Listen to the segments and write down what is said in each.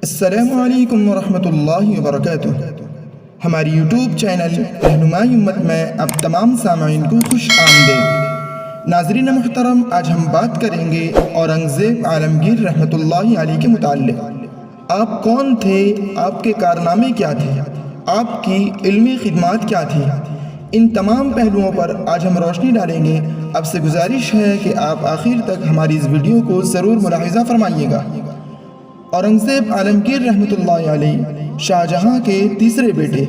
السلام علیکم ورحمۃ اللہ وبرکاتہ۔ ہماری یوٹیوب چینل رہنمائی امت میں اب تمام سامعین کو خوش آمدید۔ ناظرین محترم، آج ہم بات کریں گے اورنگزیب عالمگیر رحمۃ اللہ علیہ کے متعلق۔ آپ کون تھے؟ آپ کے کارنامے کیا تھے؟ آپ کی علمی خدمات کیا تھی؟ ان تمام پہلوؤں پر آج ہم روشنی ڈالیں گے۔ آپ سے گزارش ہے کہ آپ آخر تک ہماری اس ویڈیو کو ضرور ملاحظہ فرمائیے گا۔ اورنگزیب عالمگیر رحمۃ اللہ علیہ شاہ جہاں کے تیسرے بیٹے،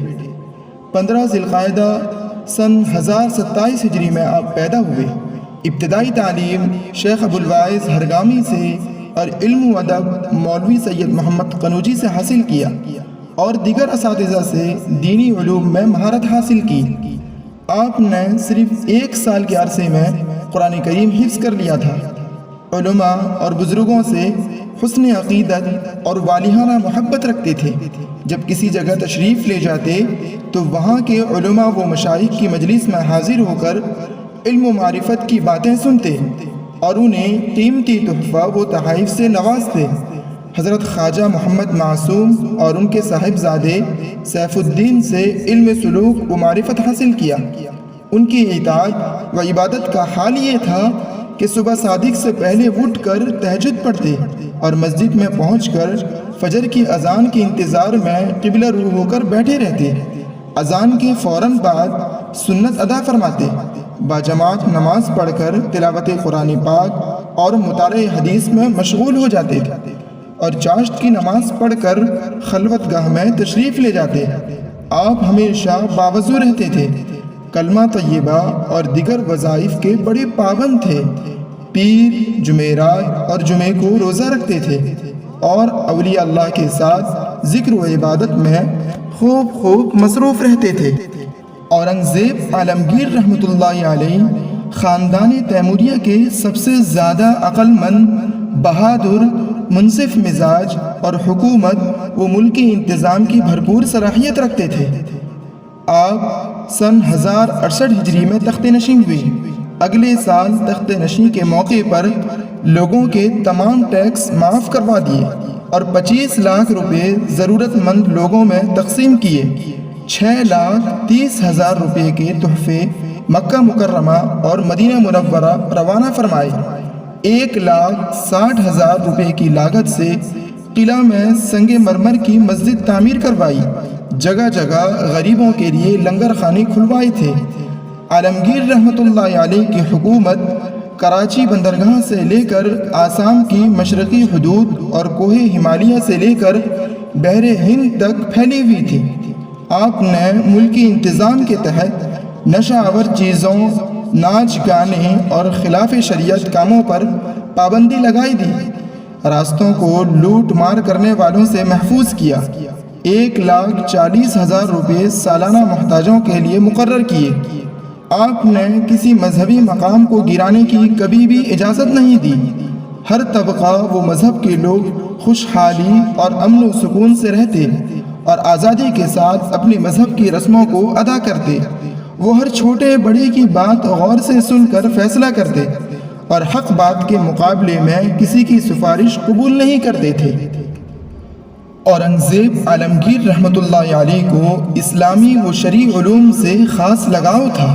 15 ذی القعدہ سن 1027 ہجری میں آپ پیدا ہوئے۔ ابتدائی تعلیم شیخ ابو الواعظ ہرگامی سے اور علم و ادب مولوی سید محمد قنوجی سے حاصل کیا اور دیگر اساتذہ سے دینی علوم میں مہارت حاصل کی۔ آپ نے صرف 1 سال کے عرصے میں قرآن کریم حفظ کر لیا تھا۔ علماء اور بزرگوں سے حسن عقیدت اور والہانہ محبت رکھتے تھے۔ جب کسی جگہ تشریف لے جاتے تو وہاں کے علماء و مشائخ کی مجلس میں حاضر ہو کر علم و معرفت کی باتیں سنتے اور انہیں قیمتی تحفہ و تحائف سے نوازتے۔ حضرت خواجہ محمد معصوم اور ان کے صاحبزادے سیف الدین سے علم سلوک و معرفت حاصل کیا۔ ان کی اطاعت و عبادت کا حال یہ تھا کہ صبح صادق سے پہلے اٹھ کر تہجد پڑھتے اور مسجد میں پہنچ کر فجر کی اذان کے انتظار میں قبلہ رو ہو کر بیٹھے رہتے۔ اذان کے فوراً بعد سنت ادا فرماتے، باجماعت نماز پڑھ کر تلاوت قرآن پاک اور مطالعہ حدیث میں مشغول ہو جاتے اور چاشت کی نماز پڑھ کر خلوت گاہ میں تشریف لے جاتے۔ آپ ہمیشہ باوضو رہتے تھے، کلمہ طیبہ اور دیگر وظائف کے بڑے پابند تھے۔ پیر، جمعرات اور جمعے کو روزہ رکھتے تھے اور اولیاء اللہ کے ساتھ ذکر و عبادت میں خوب مصروف رہتے تھے۔ اورنگزیب عالمگیر رحمۃ اللہ علیہ خاندان تیموریہ کے سب سے زیادہ عقل مند، بہادر، منصف مزاج اور حکومت و ملکی انتظام کی بھرپور صلاحیت رکھتے تھے۔ آپ سن 1068 ہجری میں تخت نشین ہوئے۔ اگلے سال تخت نشین کے موقع پر لوگوں کے تمام ٹیکس معاف کروا دیے اور 25 لاکھ روپے ضرورت مند لوگوں میں تقسیم کیے۔ 6,30,000 روپے کے تحفے مکہ مکرمہ اور مدینہ منورہ روانہ فرمائے۔ 1,60,000 روپے کی لاگت سے قلعہ میں سنگ مرمر کی مسجد تعمیر کروائی۔ جگہ جگہ غریبوں کے لیے لنگر خانے کھلوائے تھے۔ عالمگیر رحمۃ اللہ علیہ کی حکومت کراچی بندرگاہ سے لے کر آسام کی مشرقی حدود اور کوہ ہمالیہ سے لے کر بحر ہند تک پھیلی ہوئی تھی۔ آپ نے ملکی انتظام کے تحت نشہ آور چیزوں، ناچ گانے اور خلاف شریعت کاموں پر پابندی لگائی دی۔ راستوں کو لوٹ مار کرنے والوں سے محفوظ کیا۔ 1,40,000 روپے سالانہ محتاجوں کے لیے مقرر کیے۔ آپ نے کسی مذہبی مقام کو گرانے کی کبھی بھی اجازت نہیں دی۔ ہر طبقہ و مذہب کے لوگ خوشحالی اور امن و سکون سے رہتے اور آزادی کے ساتھ اپنے مذہب کی رسموں کو ادا کرتے۔ وہ ہر چھوٹے بڑے کی بات غور سے سن کر فیصلہ کرتے اور حق بات کے مقابلے میں کسی کی سفارش قبول نہیں کرتے تھے۔ اورنگزیب عالمگیر رحمۃ اللہ علیہ کو اسلامی و شرعی علوم سے خاص لگاؤ تھا۔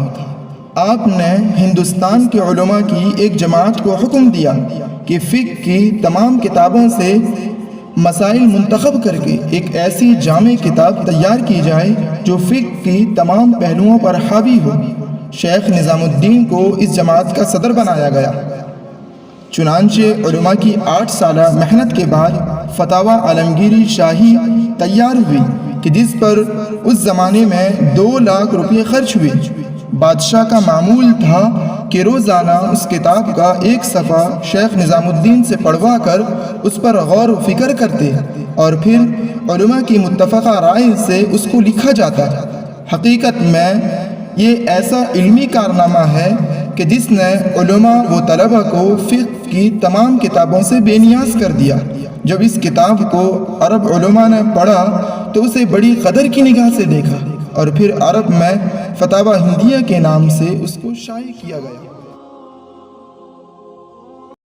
آپ نے ہندوستان کے علماء کی ایک جماعت کو حکم دیا کہ فقہ کی تمام کتابوں سے مسائل منتخب کر کے ایک ایسی جامع کتاب تیار کی جائے جو فقہ کی تمام پہلوؤں پر حاوی ہو۔ شیخ نظام الدین کو اس جماعت کا صدر بنایا گیا۔ چنانچہ علماء کی 8 سالہ محنت کے بعد فتاوی عالمگیری شاہی تیار ہوئی کہ جس پر اس زمانے میں 2 لاکھ روپے خرچ ہوئے۔ بادشاہ کا معمول تھا کہ روزانہ اس کتاب کا 1 صفحہ شیخ نظام الدین سے پڑھوا کر اس پر غور و فکر کرتے اور پھر علماء کی متفقہ رائے سے اس کو لکھا جاتا۔ حقیقت میں یہ ایسا علمی کارنامہ ہے کہ جس نے علماء و طلباء کو فقہ کی تمام کتابوں سے بے نیاز کر دیا۔ جب اس کتاب کو عرب علماء نے پڑھا تو اسے بڑی قدر کی نگاہ سے دیکھا اور پھر عرب میں فتاوی ہندیہ کے نام سے اس کو شائع کیا گیا۔